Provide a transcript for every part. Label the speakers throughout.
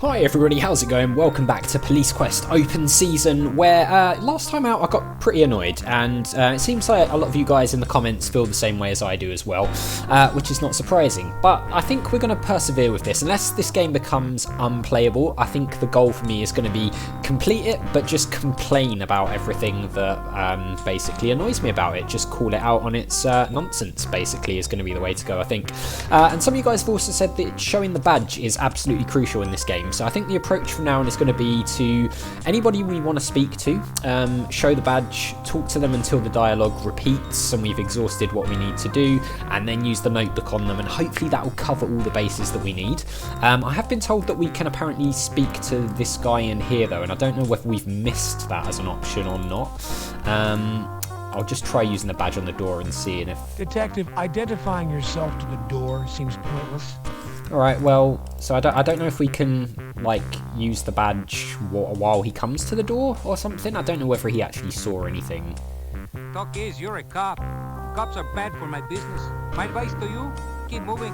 Speaker 1: Hi everybody, how's it going? Welcome back to Police Quest Open Season, where last time out I got pretty annoyed, and it seems like a lot of you guys in the comments feel the same way as I do as well, which is not surprising. But I think we're going to persevere with this. Unless this game becomes unplayable, I think the goal for me is going to be complete it, but just complain about everything that basically annoys me about it. Just call it out on its nonsense, basically, is going to be the way to go, I think. And some of you guys have also said that showing the badge is absolutely crucial in this game. So I think the approach from now on is going to be to anybody we want to speak to, show the badge, talk to them until the dialogue repeats and we've exhausted what we need to do, and then use the notebook on them, and hopefully that will cover all the bases that we need. I have been told that we can apparently speak to this guy in here though, and I don't know whether we've missed that as an option or not. I'll just try using the badge on the door and seeing if...
Speaker 2: Detective, identifying yourself to the door seems pointless.
Speaker 1: Alright, well, so I don't know if we can, like, use the badge while he comes to the door or something. I don't know whether he actually saw anything.
Speaker 3: Talk is, you're a cop. Cops are bad for my business. My advice to you, keep moving.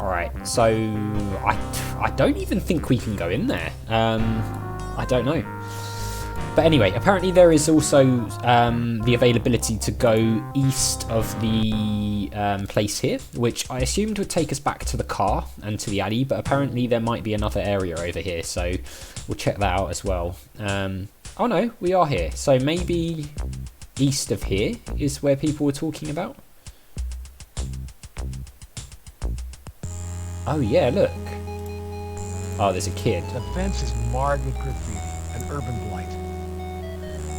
Speaker 1: Alright, so I don't even think we can go in there. I don't know. But anyway, apparently there is also the availability to go east of the place here, which I assumed would take us back to the car and to the alley, but apparently there might be another area over here, so we'll check that out as well. Oh no, we are here, so maybe east of here is where people were talking about. Oh yeah, look. Oh, there's a kid.
Speaker 2: The fence is marred with graffiti, an urban blight.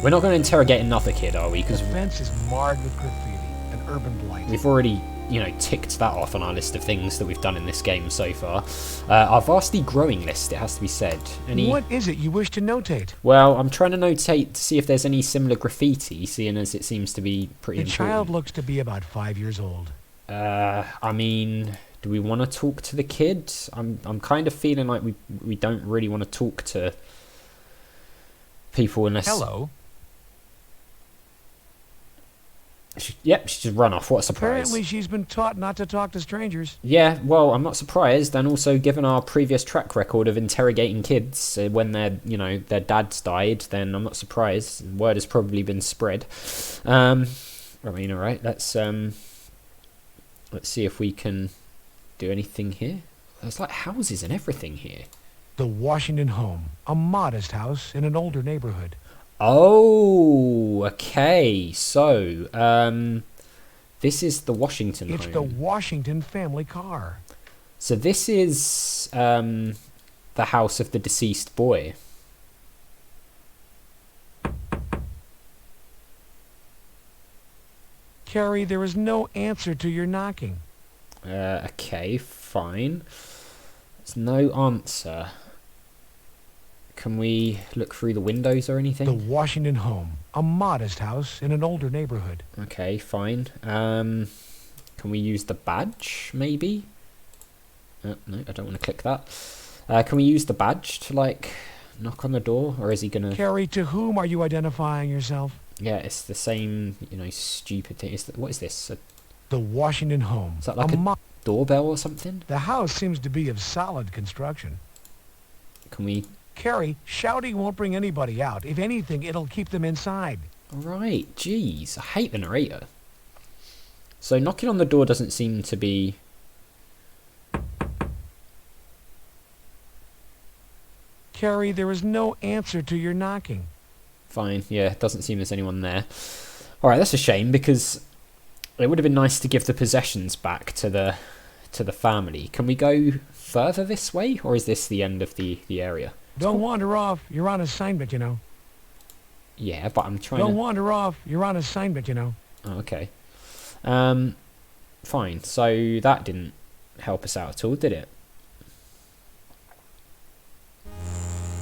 Speaker 1: We're not going to interrogate another kid, are we?
Speaker 2: The fence is marred with graffiti, an urban blight.
Speaker 1: We've already, ticked that off on our list of things that we've done in this game so far. Our vastly growing list, it has to be said.
Speaker 2: What is it you wish to notate?
Speaker 1: Well, I'm trying to notate to see if there's any similar graffiti, seeing as it seems to be pretty important.
Speaker 2: The child looks to be about 5 years old.
Speaker 1: I mean, do we want to talk to the kid? I'm kind of feeling like we don't really want to talk to people unless...
Speaker 3: Hello.
Speaker 1: Yep, she just run off. What a surprise.
Speaker 2: Apparently she's been taught not to talk to strangers.
Speaker 1: Yeah, well, I'm not surprised. And also, given our previous track record of interrogating kids when their dads died, then I'm not surprised. Word has probably been spread. I mean, all right, let's see if we can do anything here. There's like houses and everything here.
Speaker 2: The Washington home, a modest house in an older neighborhood.
Speaker 1: Oh, okay. So, this is the Washington home.
Speaker 2: It's the Washington family car.
Speaker 1: So this is the house of the deceased boy.
Speaker 2: Carey, there is no answer to your knocking.
Speaker 1: Okay, fine. There's no answer. Can we look through the windows or anything?
Speaker 2: The Washington home, a modest house in an older neighborhood.
Speaker 1: Okay, fine. Can we use the badge, maybe? No, I don't want to click that. Can we use the badge to, like, knock on the door? Or is he going to...
Speaker 2: Carey, to whom are you identifying yourself?
Speaker 1: Yeah, it's the same, stupid thing. What is this?
Speaker 2: The Washington home.
Speaker 1: Is that like a doorbell or something?
Speaker 2: The house seems to be of solid construction.
Speaker 1: Can we...
Speaker 2: Carey, shouting won't bring anybody out. If anything, it'll keep them inside.
Speaker 1: Alright, jeez. I hate the narrator. So knocking on the door doesn't seem to be...
Speaker 2: Carey, there is no answer to your knocking.
Speaker 1: Fine, yeah, it doesn't seem there's anyone there. Alright, that's a shame, because it would have been nice to give the possessions back to the family. Can we go further this way, or is this the end of the area?
Speaker 2: Don't wander off. You're on assignment, you know.
Speaker 1: Yeah, but I'm trying
Speaker 2: Don't wander off. You're on assignment, you know.
Speaker 1: Oh, okay. Fine. So that didn't help us out at all, did it?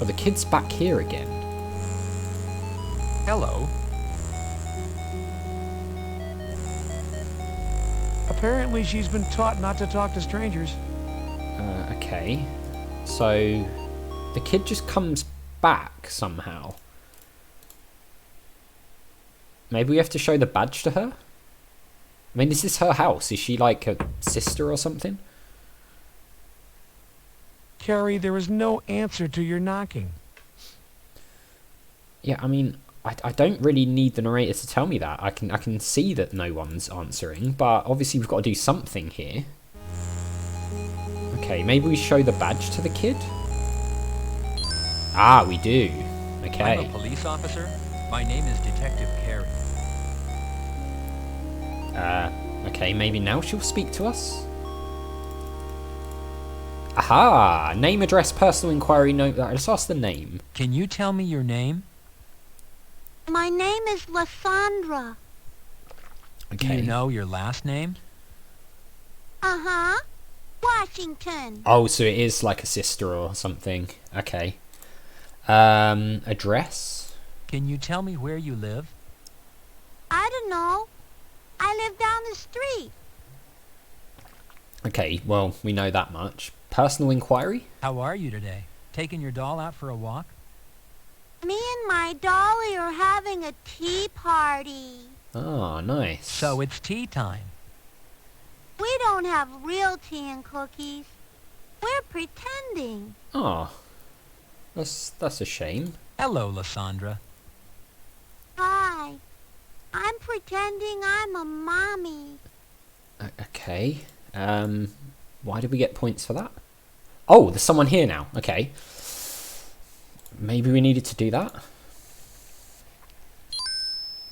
Speaker 1: Oh, the kid's back here again.
Speaker 3: Hello.
Speaker 2: Apparently she's been taught not to talk to strangers.
Speaker 1: Okay. So... the kid just comes back somehow. Maybe we have to show the badge to her? I mean, is this her house? Is she like a sister or something?
Speaker 2: Carey, there is no answer to your knocking.
Speaker 1: Yeah, I mean, I don't really need the narrator to tell me that. I can see that no one's answering, but obviously we've got to do something here. Okay, maybe we show the badge to the kid? Ah, we do. Okay.
Speaker 4: I'm a police officer. My name is Detective Carey.
Speaker 1: Okay, maybe now she'll speak to us? Aha! Name, address, personal inquiry, note. Let's ask the name.
Speaker 4: Can you tell me your name?
Speaker 5: My name is Lysandra.
Speaker 4: Do
Speaker 1: Okay.
Speaker 4: you know your last name?
Speaker 5: Uh-huh. Washington.
Speaker 1: Oh, so it is like a sister or something. Okay. Address?
Speaker 4: Can you tell me where you live?
Speaker 5: I don't know. I live down the street.
Speaker 1: Okay, well, we know that much. Personal inquiry?
Speaker 4: How are you today? Taking your doll out for a walk?
Speaker 5: Me and my dolly are having a tea party.
Speaker 1: Oh, nice.
Speaker 4: So it's tea time.
Speaker 5: We don't have real tea and cookies. We're pretending.
Speaker 1: Oh, that's a shame.
Speaker 4: Hello, Lysandra.
Speaker 5: Hi. I'm pretending I'm a mommy.
Speaker 1: Okay. Why did we get points for that? Oh, there's someone here now. Okay. Maybe we needed to do that.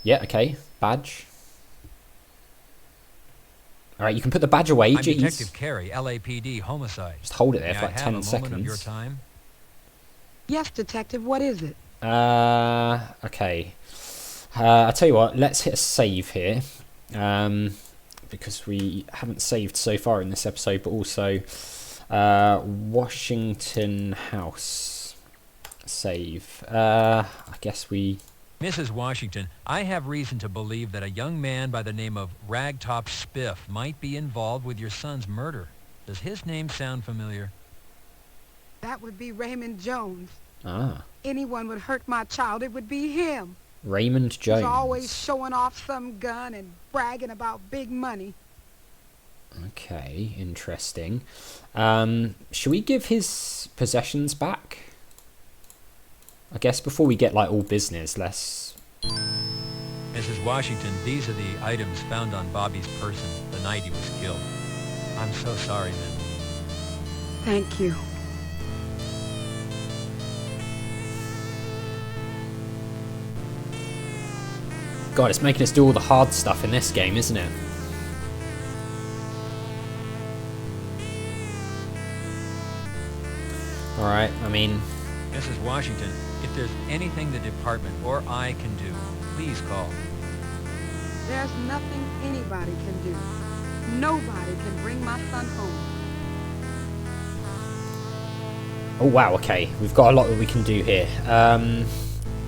Speaker 1: Yeah, okay. Badge. Alright, you can put the badge away,
Speaker 4: I'm
Speaker 1: jeez.
Speaker 4: Detective Carey, LAPD, homicide.
Speaker 1: Just hold it there
Speaker 4: May
Speaker 1: for
Speaker 4: I
Speaker 1: like
Speaker 4: have
Speaker 1: 10
Speaker 4: a moment
Speaker 1: seconds.
Speaker 4: of your time?
Speaker 6: Yes, Detective, what is it?
Speaker 1: Okay. I'll tell you what, let's hit a save here. Because we haven't saved so far in this episode, but also Washington House save. I guess we...
Speaker 4: Mrs. Washington, I have reason to believe that a young man by the name of Ragtop Spiff might be involved with your son's murder. Does his name sound familiar?
Speaker 6: That would be Raymond Jones.
Speaker 1: Ah,
Speaker 6: Anyone would hurt my child, it would be him.
Speaker 1: Raymond Jones.
Speaker 6: He's always showing off some gun and bragging about big money.
Speaker 1: Okay, interesting. Should we give his possessions back? I guess before we get like all business, let's...
Speaker 4: Mrs. Washington, these are the items found on Bobby's person the night he was killed. I'm so sorry, ma'am.
Speaker 6: Thank you.
Speaker 1: God, it's making us do all the hard stuff in this game, isn't it? Alright, I mean...
Speaker 4: Mrs. Washington, if there's anything the department or I can do, please call.
Speaker 6: There's nothing anybody can do. Nobody can bring my son home.
Speaker 1: Oh wow, okay. We've got a lot that we can do here.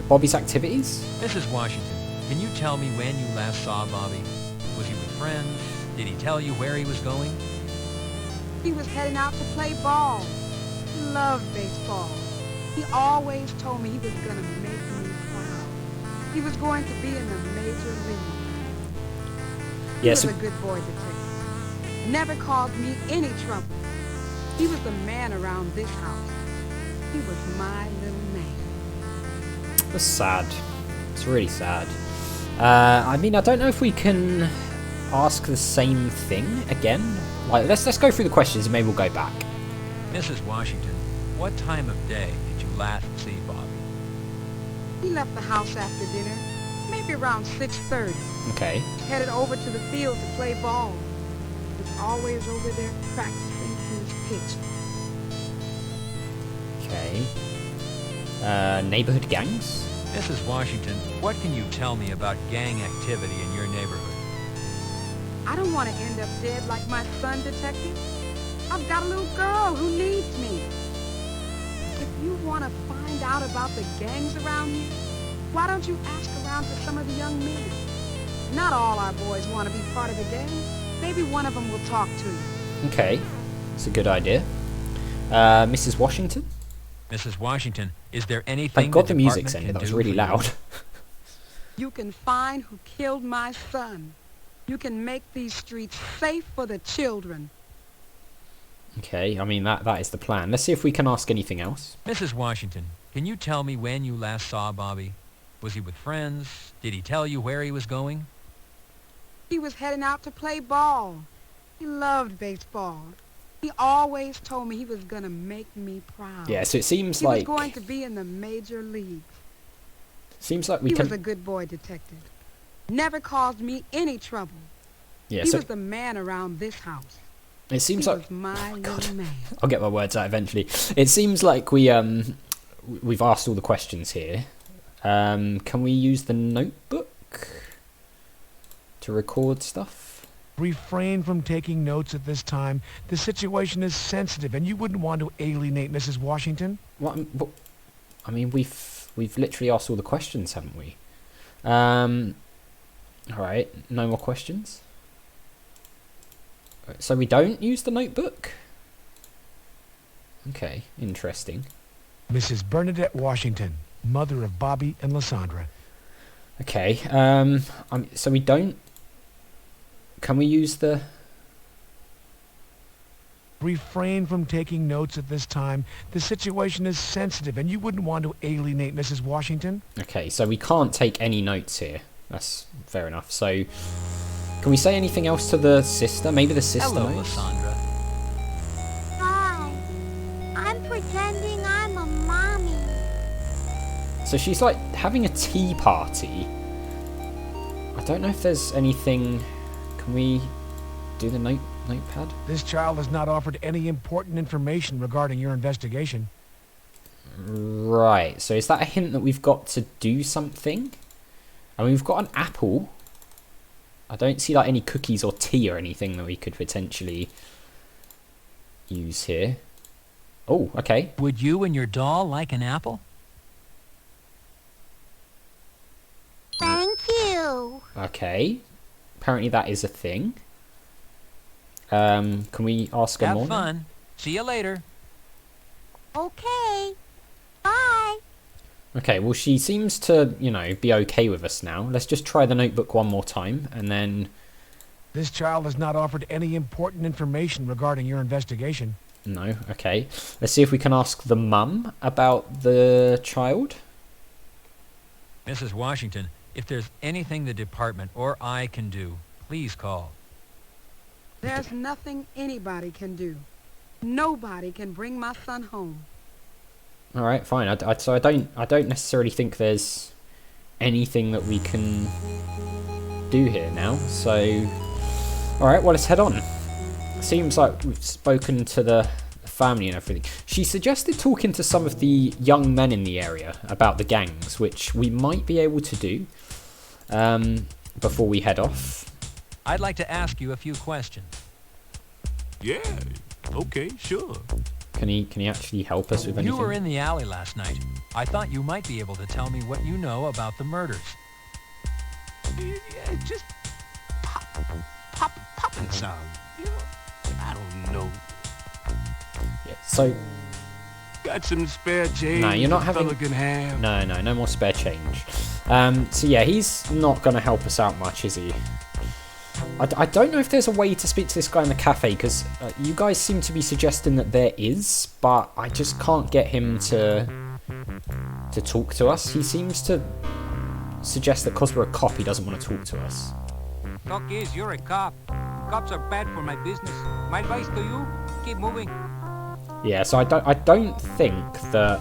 Speaker 1: Bobby's activities?
Speaker 4: Mrs. Washington, can you tell me when you last saw Bobby? Was he with friends? Did he tell you where he was going?
Speaker 6: He was heading out to play ball. He loved baseball. He always told me he was going to make me proud. He was going to be in the major league. He
Speaker 1: Yes.
Speaker 6: was a good boy, Detective. Never caused me any trouble. He was the man around this house. He was my little man.
Speaker 1: That's sad. It's really sad. I mean, I don't know if we can ask the same thing again. Like, let's go through the questions and maybe we'll go back.
Speaker 4: Mrs. Washington, what time of day did you last see Bobby?
Speaker 6: He left the house after dinner, maybe around 6:30.
Speaker 1: Okay.
Speaker 6: Headed over to the field to play ball. He's always over there practicing his pitch.
Speaker 1: Okay. Neighborhood gangs?
Speaker 4: Mrs. Washington, what can you tell me about gang activity in your neighborhood?
Speaker 6: I don't want to end up dead like my son, Detective. I've got a little girl who needs me. If you want to find out about the gangs around here, why don't you ask around to some of the young men? Not all our boys want to be part of the gang. Maybe one of them will talk to you.
Speaker 1: Okay. It's a good idea. Mrs. Washington?
Speaker 4: Mrs. Washington, is there anything
Speaker 1: Thank God the music's
Speaker 4: department
Speaker 1: ended.
Speaker 4: can
Speaker 1: That was
Speaker 4: do
Speaker 1: really
Speaker 4: for you?
Speaker 1: loud.
Speaker 6: You can find who killed my son. You can make these streets safe for the children.
Speaker 1: Okay, I mean, that is the plan. Let's see if we can ask anything else.
Speaker 4: Mrs. Washington, can you tell me when you last saw Bobby? Was he with friends? Did he tell you where he was going?
Speaker 6: He was heading out to play ball. He loved baseball. He always told me he was going to make me proud.
Speaker 1: Yeah, so it seems
Speaker 6: he
Speaker 1: like...
Speaker 6: was going to be in the major leagues.
Speaker 1: Seems like we
Speaker 6: he
Speaker 1: can...
Speaker 6: was a good boy, detective. Never caused me any trouble.
Speaker 1: Yeah,
Speaker 6: he
Speaker 1: so...
Speaker 6: was the man around this house.
Speaker 1: It seems
Speaker 6: he
Speaker 1: like...
Speaker 6: was my little man.
Speaker 1: I'll get my words out eventually. It seems like we've asked all the questions here. Can we use the notebook to record stuff?
Speaker 2: Refrain from taking notes at this time. The situation is sensitive, and you wouldn't want to alienate Mrs. Washington.
Speaker 1: What? I mean, we've literally asked all the questions, haven't we? All right, no more questions. So we don't use the notebook? Okay, interesting.
Speaker 2: Mrs. Bernadette Washington, mother of Bobby and Lysandra.
Speaker 1: Okay, so we don't... Can we use the...
Speaker 2: Refrain from taking notes at this time. The situation is sensitive, and you wouldn't want to alienate Mrs. Washington.
Speaker 1: Okay, so we can't take any notes here. That's fair enough. So, can we say anything else to the sister? Maybe the sister
Speaker 4: Hello,
Speaker 1: knows?
Speaker 4: Lysandra.
Speaker 5: Hi. I'm pretending I'm a mommy.
Speaker 1: So she's like having a tea party. I don't know if there's anything... Can we do the notepad?
Speaker 2: This child has not offered any important information regarding your investigation.
Speaker 1: Right, so is that a hint that we've got to do something? I mean, we've got an apple. I don't see like any cookies or tea or anything that we could potentially use here. Oh, okay.
Speaker 4: Would you and your doll like an apple?
Speaker 5: Thank you.
Speaker 1: Okay. Apparently that is a thing. Can we ask her more?
Speaker 4: Have fun. See you later.
Speaker 5: Okay. Bye.
Speaker 1: Okay, well she seems to, you know, be okay with us now. Let's just try the notebook one more time and then...
Speaker 2: This child has not offered any important information regarding your investigation.
Speaker 1: No, okay. Let's see if we can ask the mum about the child.
Speaker 4: Mrs. Washington, if there's anything the department or I can do, please call.
Speaker 6: There's nothing anybody can do. Nobody can bring my son home.
Speaker 1: All right, fine. So I don't necessarily think there's anything that we can do here now. So, all right, well, let's head on. Seems like we've spoken to the family and everything. She suggested talking to some of the young men in the area about the gangs, which we might be able to do before we head off.
Speaker 4: I'd like to ask you a few questions.
Speaker 7: Yeah, okay, sure.
Speaker 1: Can he actually help us with anything?
Speaker 4: You were in the alley last night. I thought you might be able to tell me what you know about the murders.
Speaker 7: Yeah, just popping sound. You know, I don't know.
Speaker 1: Yeah, so
Speaker 7: Got some spare change.
Speaker 1: No, you're not
Speaker 7: a
Speaker 1: having...
Speaker 7: fella can have.
Speaker 1: No more spare change. So yeah, he's not going to help us out much, is he? I don't know if there's a way to speak to this guy in the cafe, because you guys seem to be suggesting that there is, but I just can't get him to talk to us. He seems to suggest that because we're a cop, he doesn't want to talk to us.
Speaker 3: Talk is, you're a cop. Cops are bad for my business. My advice to you, keep moving.
Speaker 1: Yeah, so I don't think that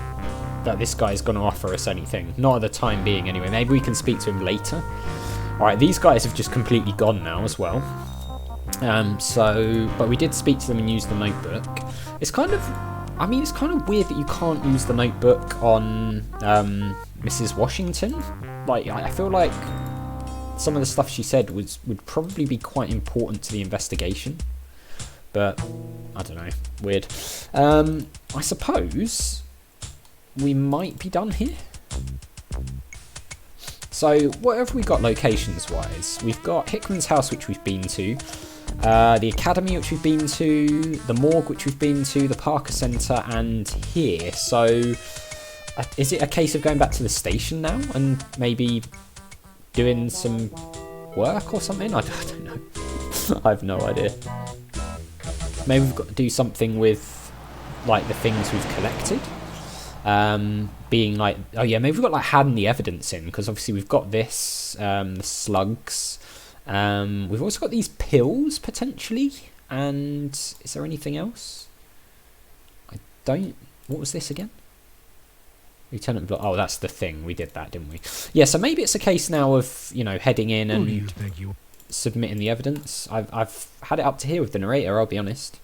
Speaker 1: this guy's going to offer us anything. Not at the time being, anyway. Maybe we can speak to him later. Alright, these guys have just completely gone now as well. But we did speak to them and use the notebook. It's kind of... I mean, it's kind of weird that you can't use the notebook on Mrs. Washington. Like, I feel like some of the stuff she said would probably be quite important to the investigation. But, I don't know. Weird. I suppose we might be done here. So, what have we got locations-wise? We've got Hickman's house, which we've been to. The academy, which we've been to. The morgue, which we've been to. The Parker Centre, and here. So, is it a case of going back to the station now? And maybe doing some work or something? I don't know. I have no idea. Maybe we've got to do something with, like, the things we've collected. Being like, oh yeah, maybe we've got like hiding the evidence in, because obviously we've got this, the slugs. We've also got these pills potentially. And is there anything else? What was this again? Lieutenant Block. Oh, that's the thing. We did that, didn't we? Yeah, so maybe it's a case now of, you know, heading in and submitting the evidence. I've had it up to here with the narrator, I'll be honest.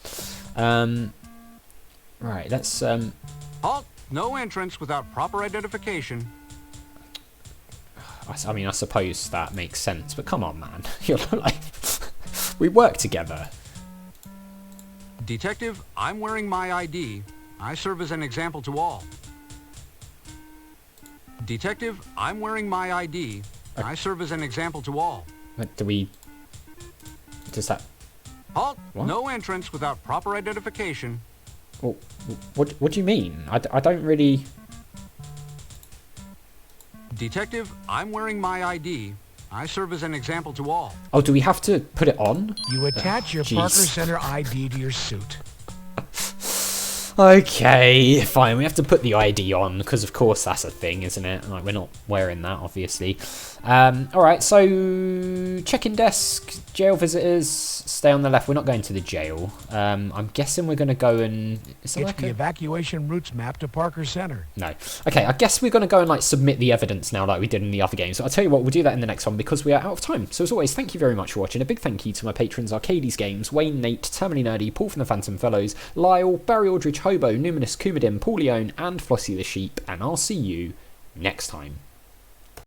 Speaker 1: Right, let's...
Speaker 3: Halt! No entrance without proper identification.
Speaker 1: I mean, I suppose that makes sense, but come on, man. You're like... we work together.
Speaker 3: Detective, I'm wearing my ID. I serve as an example to all. Detective, I'm wearing my ID. I serve as an example to all.
Speaker 1: Does that...
Speaker 3: Halt!
Speaker 1: What?
Speaker 3: No entrance without proper identification.
Speaker 1: Well, what do you mean? I don't really...
Speaker 3: Detective, I'm wearing my ID. I serve as an example to all.
Speaker 1: Oh, do we have to put it on?
Speaker 2: You attach your Parker Center ID to your suit.
Speaker 1: Okay, fine. We have to put the ID on because, of course, that's a thing, isn't it? Like, we're not wearing that, obviously. All right. So, check-in desk, jail visitors. Stay on the left. We're not going to the jail. I'm guessing we're going to go and.
Speaker 2: It's the evacuation routes map to Parker Center.
Speaker 1: No. Okay. I guess we're going to go and like submit the evidence now, like we did in the other game. So I'll tell you what. We'll do that in the next one because we are out of time. So as always, thank you very much for watching. A big thank you to my patrons: Arcades Games, Wayne, Nate, Terminally Nerdy, Paul from the Phantom Fellows, Lyle, Barry Aldridge, Hobo, Numinous, Kumadin, Paul Leone, and Flossie the Sheep. And I'll see you next time.